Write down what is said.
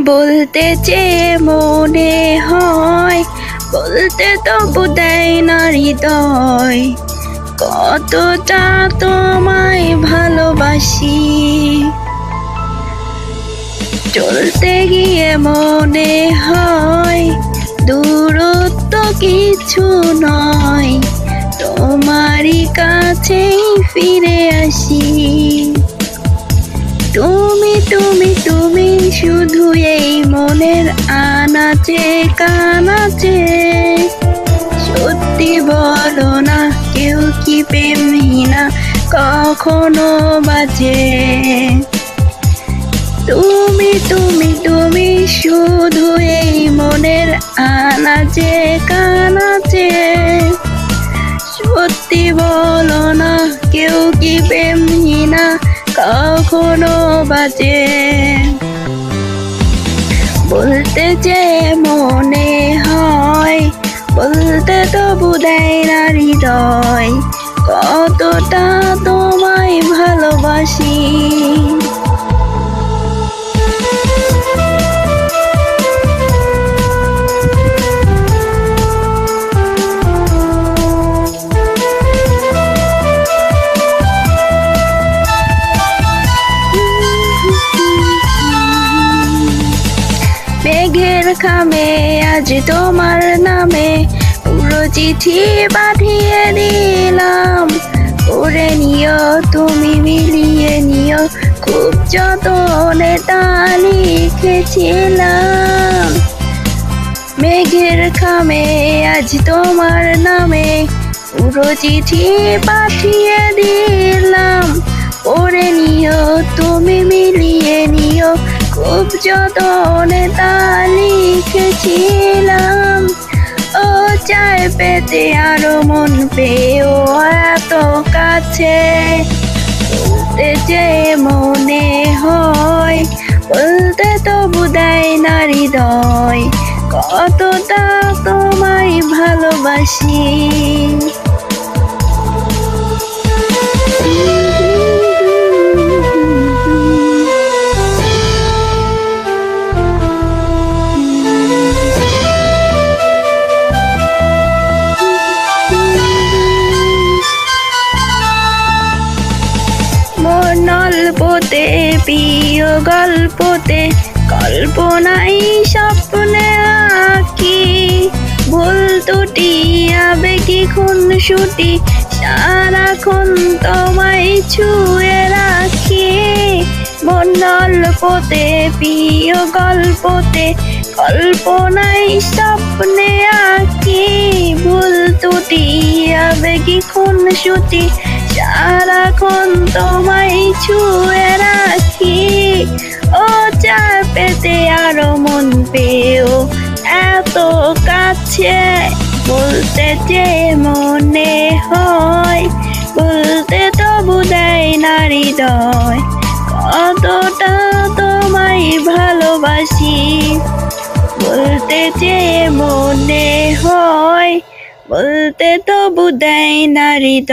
বলতে চেয়ে মনে হয়, বলতে তবু দেয় না হৃদয়, কতটা তোমায় ভালোবাসি। চলতে গিয়ে মনে হয় দূরত্ব কিছু নয়, তোমারই কাছেই ফিরে আসি। তুমি তুমি তুমি শুধু এই মনের আনাচে কানাচে, সত্যি বলো না কেউ কি প্রেমহীনা কখনো বাজে। তুমি তুমি তুমি শুধু এই মনের আনাচে কানাচে, সত্যি বলো না কেউ কি প্রেমহীনা কখনো বাজে। বলতে যে মনে হয়, বলতে তবু দেয় না হৃদয়, কতটা তোমায় ভালোবাসি। মেঘের খামে আজ তোমার নামে পুরো চিঠি পাঠিয়ে দিলাম, করে নিও তুমি মিলিয়ে নিও, খুব যতনে তা লিখেছিলাম। মেঘের খামে আজ তোমার নামে পুরো চিঠি পাঠিয়ে দিলাম, করে নিও তুমি মিলিয়ে নিও, খুব যতনে তা লিখেছিলাম। ও চায় পেতে আরো মন পেয়েও এত কাছে, বলতে যে মনে হয়, বলতে তবু দেয় না হৃদয়, কতটা তোমায় ভালোবাসি। গল্পতে প্রিয় গল্পতে কল্পনাই স্বপ্নে আঁকি, ভুল ত্রুটি আবেগী খুনসুটি সারাক্ষণ তোমায় ছুঁয়ে রাখি। মন গল্পতে প্রিয় গল্পতে কল্পনাই স্বপ্নে আঁকি, ভুল ত্রুটি আবেগী খুনসুটি সারাক্ষণ তোমায় ছুঁয়ে রাখি। ও চায় পেতে আরো মন পেয়েও এত কাছে, বলতে যে মনে হয়, বলতে তবু দেয় না হৃদয়, কতটা তোমায় ভালোবাসি। বলতে যে মনে হয়, বলতে তবু দেয় না হৃদয়।